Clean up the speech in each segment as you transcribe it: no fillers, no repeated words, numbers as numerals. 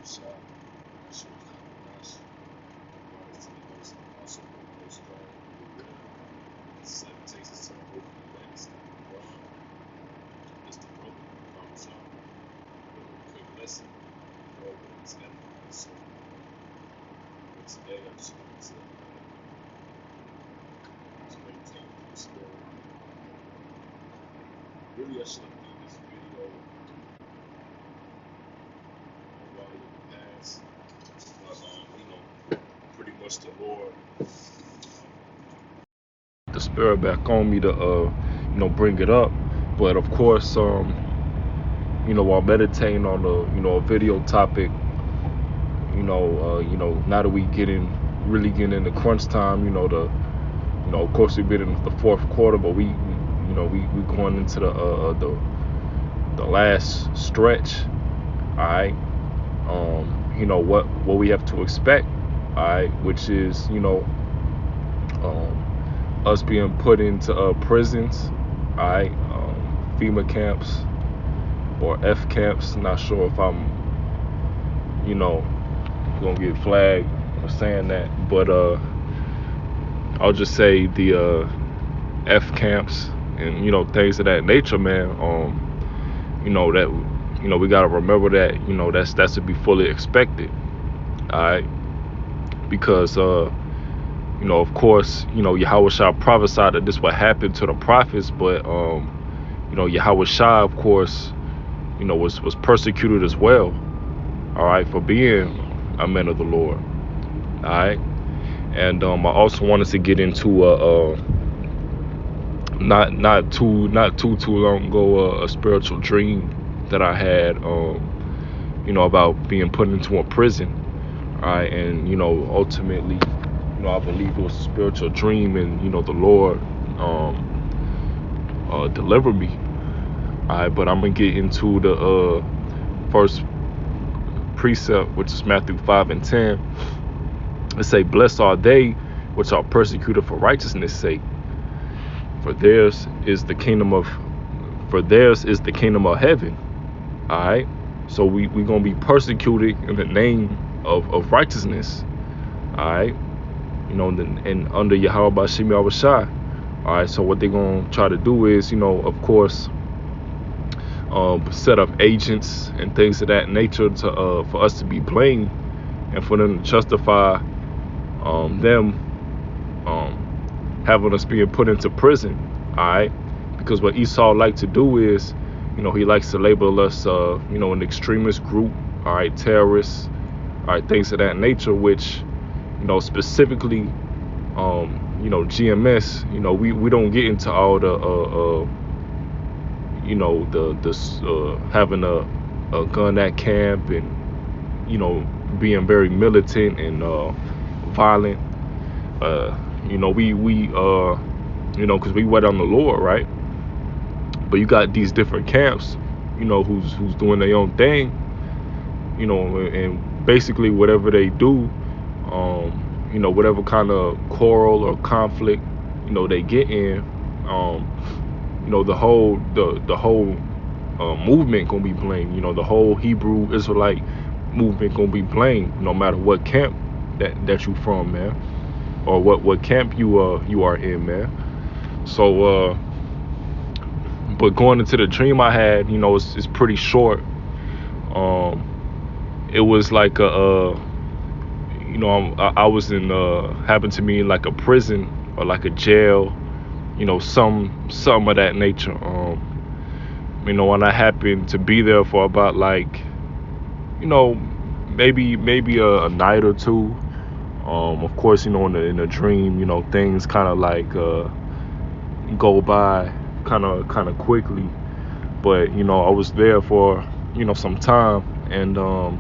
shot. That shit was kind of nice. Brought us to the next, also the next card. The winner. Seven takes us to the Oakland Athletics. LeBron. Mr. Broken. Parmesan. Quick lesson. All wins everything. So, but today I just wanted to maintain the spirit. Really, I should have done this video a while in the past. But, pretty much the Lord, the spirit back on me to, bring it up. But of course, while meditating on a video topic, now that we really getting into crunch time, of course we've been in the fourth quarter, but we going into the last stretch. All right. What we have to expect. All right, which is us being put into prisons. All right, FEMA camps or F camps. Not sure if I'm gonna get flagged for saying that, but I'll just say the F camps and things of that nature, man. That we gotta remember that that's to be fully expected. All right, because of course Yahweh Shah prophesied that this would happen to the prophets, but Yahweh Shah, of course, was persecuted as well. All right, for being a man of the Lord. All right, and I also wanted to get into not too long ago a spiritual dream that I had about being put into a prison. All right, and ultimately I believe it was a spiritual dream, and the Lord delivered me. All right, but I'm gonna get into the first precept, which is Matthew 5:10. It say, "Blessed are they which are persecuted for righteousness' sake, for theirs is the kingdom of heaven." All right, so we gonna be persecuted in the name of righteousness. All right, and under Yahweh Bashim Yahweh Shai. All right, so what they gonna try to do is of course set up agents and things of that nature to for us to be blamed, and for them to justify them having us being put into prison. All right, because what Esau like to do is he likes to label us an extremist group. All right, terrorists. All right, things of that nature, which specifically GMS, we don't get into all the having a gun at camp and being very militant and violent. Because we wait on the Lord, right? But you got these different camps, who's doing their own thing, and basically whatever they do, whatever kind of quarrel or conflict, they get in, the whole movement gonna be blamed. The whole Hebrew Israelite movement gonna be blamed, no matter what camp that you from, man, or what camp you are in, man. So but going into the dream I had, it's pretty short. It was like I was in happened to me in like a prison or like a jail, some of that nature. And I happened to be there for about like maybe a night or two. Of course, in the dream, things kind of like go by kind of quickly, but I was there for some time, and I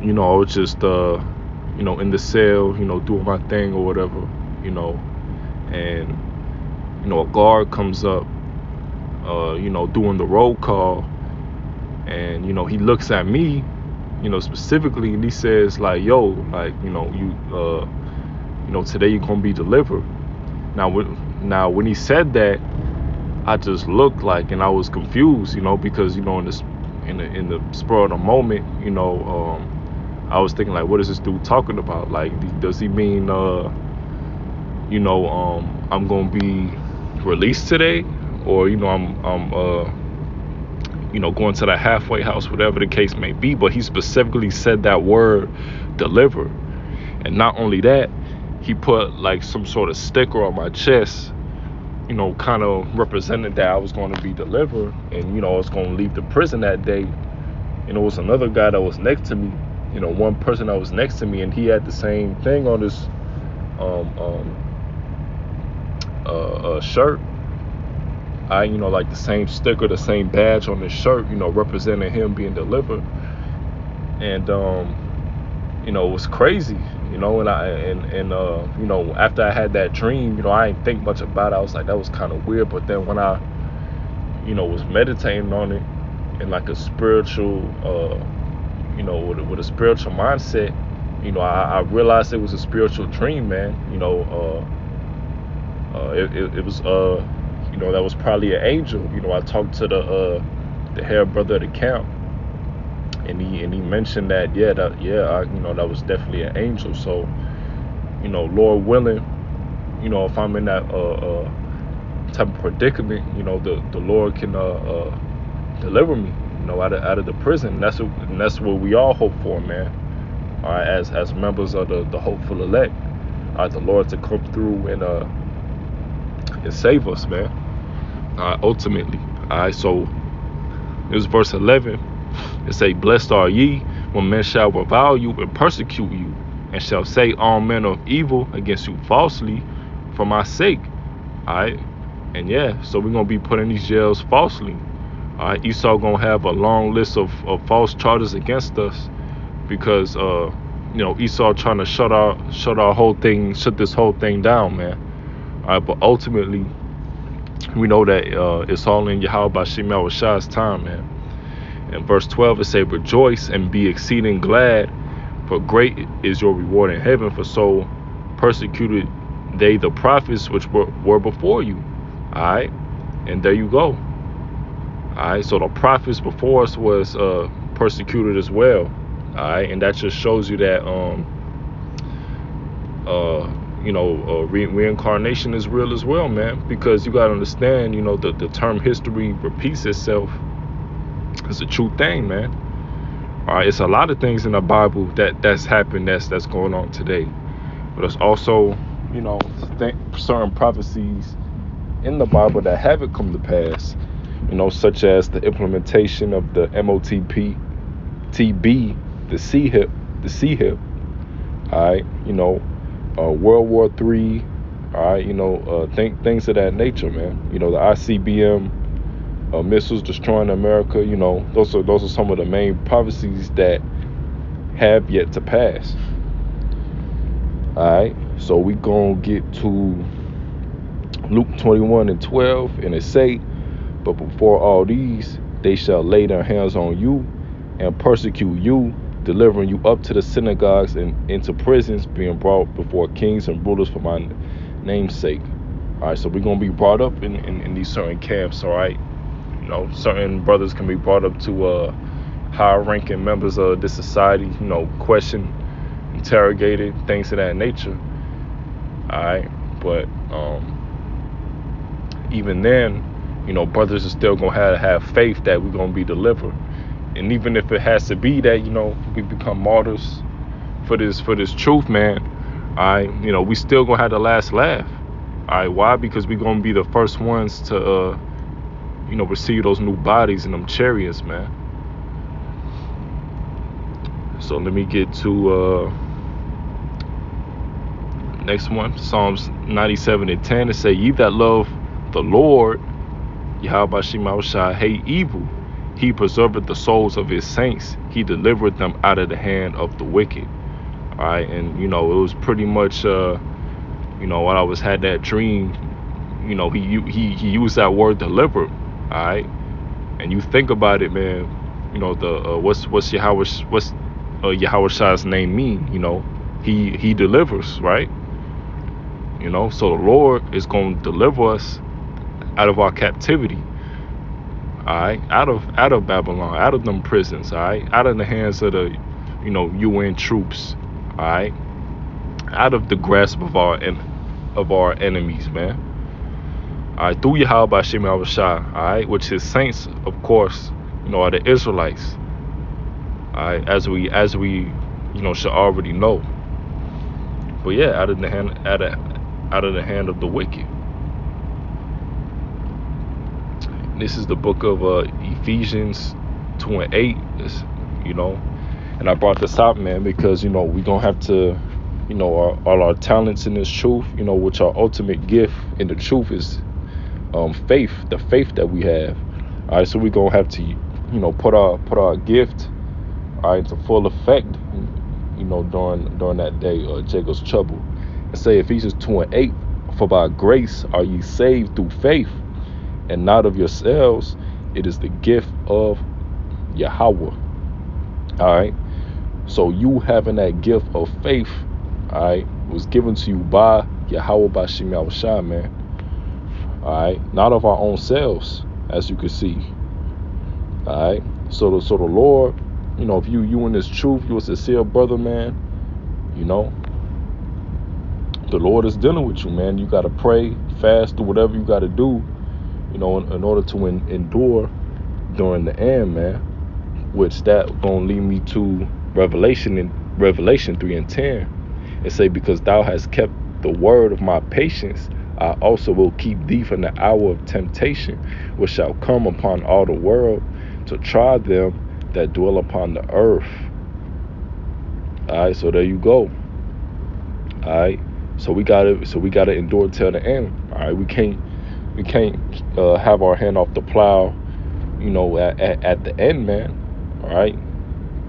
was just in the cell, doing my thing or whatever, and a guard comes up doing the roll call, and he looks at me specifically, and he says like, "Yo, like today you're gonna be delivered." Now when he said that, I just looked like, and I was confused, because in the spur of the moment, I was thinking like, what is this dude talking about? Like, does he mean I'm gonna be released today, or I'm going to the halfway house, whatever the case may be. But he specifically said that word, deliver. And not only that, he put like some sort of sticker on my chest, kind of represented that I was going to be delivered, and I was going to leave the prison that day. And it was another guy that was next to me, one person that was next to me, and he had the same thing on his shirt. Like the same sticker, the same badge on his shirt, representing him being delivered. And it was crazy, and after I had that dream, I didn't think much about it. I was like, that was kind of weird. But then when I was meditating on it in like a spiritual with a spiritual mindset, I realized it was a spiritual dream, man. It was that was probably an angel. I talked to the head brother of the camp, and he mentioned that that was definitely an angel. So Lord willing, if I'm in that type of predicament, the Lord can deliver me, out of the prison. And that's what we all hope for, man. All right, as members of the hopeful elect, the Lord to come through and save us, man. Ultimately. All right, so this verse 11. It say, blessed are ye when men shall revile you and persecute you, and shall say all manner of evil against you falsely for my sake. All right, and so we're gonna be put in these jails falsely. All right, Esau gonna have a long list of false charges against us, because Esau trying to shut this whole thing down, man. All right, but ultimately we know that it's all in Yahweh Bashim Yahushai's time, man. In verse 12 it say, rejoice and be exceeding glad, for great is your reward in heaven, for so persecuted they the prophets which were before you. All right, and there you go. All right, so the prophets before us was persecuted as well. All right, and that just shows you that reincarnation is real as well, man. Because you gotta understand, the term history repeats itself. It's a true thing, man. All right, it's a lot of things in the Bible that's happened that's going on today, but it's also certain prophecies in the Bible that haven't come to pass, such as the implementation of the MOTP TB, the C hip. All right, World War III. All right, things of that nature, man. The ICBM missiles destroying America. Those are some of the main prophecies that have yet to pass. All right, so we gonna get to Luke 21:12, and it say, but before all these, they shall lay their hands on you and persecute you, delivering you up to the synagogues and into prisons, being brought before kings and rulers for my name's sake. All right, so we're gonna be brought up in these certain camps. All right, certain brothers can be brought up to higher ranking members of this society, questioned, interrogated, things of that nature. All right, but even then, brothers are still gonna have faith that we're gonna be delivered. And even if it has to be that we become martyrs for this truth, man, all right, we still gonna have the last laugh. All right, why? Because we're gonna be the first ones to receive those new bodies in them chariots, man. So let me get to next one, Psalms 97:10. It say, ye that love the Lord, Yahweh Bashim shall hate evil. He preserveth the souls of his saints. He delivered them out of the hand of the wicked. All right, and it was pretty much when I had that dream, he used that word delivered. All right, and you think about it, man. What's Yahweh Shai's name mean? He delivers, right? So the Lord is going to deliver us out of our captivity. All all right, out of Babylon, out of them prisons, all right, out of the hands of the, UN troops, all right, out of the grasp of our enemies, man. All right, through Yahweh Hashem Yahushua, all right, which his saints, of course, are the Israelites. All right, as we should already know. But yeah, out of the hand of the wicked. This is the book of Ephesians 2 and 8. And I brought this out, man, because we gonna have to, all our talents in this truth, which our ultimate gift in the truth is faith, the faith that we have. All right, so we're gonna have to, put our gift, all right, to full effect, during that day of Jacob's trouble. And say Ephesians 2 and 8, for by grace are ye saved through faith, and not of yourselves, it is the gift of Yahweh. All right, so you having that gift of faith, all right, was given to you by Yahweh Bashim Yahushua, man. All right, not of our own selves, as you can see. All right, so the Lord, if you in this truth, you a sincere brother, man, the Lord is dealing with you, man. You got to pray, fast, do whatever you got to do, in order to endure during the end, man. Which that gonna lead me to Revelation 3 and 10. It say, because thou hast kept the word of my patience, I also will keep thee from the hour of temptation, which shall come upon all the world to try them that dwell upon the earth. All right, so there you go. All right, so we gotta endure till the end. All right, we can't have our hand off the plow, at the end, man. All right,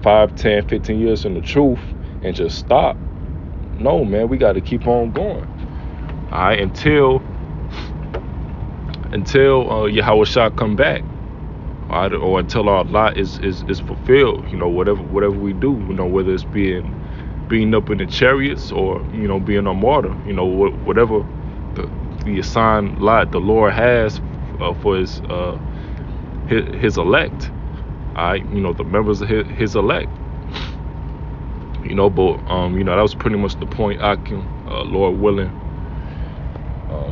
5, 10, 15 years in the truth and just stop. No, man, we got to keep on going. All right, until Yahweh shall come back. All right, or until our lot is fulfilled. Whatever we do, whether it's being up in the chariots or being a martyr. Whatever the assigned lot the Lord has for his elect. All right, the members of his elect. But that was pretty much the point. Lord willing,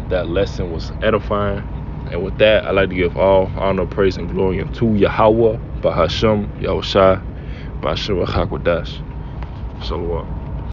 that lesson was edifying. And with that, I'd like to give all honor, praise, and glory unto Yahweh, Bahashem, Yahushua, Bahashem, Hakwadash. Shalom.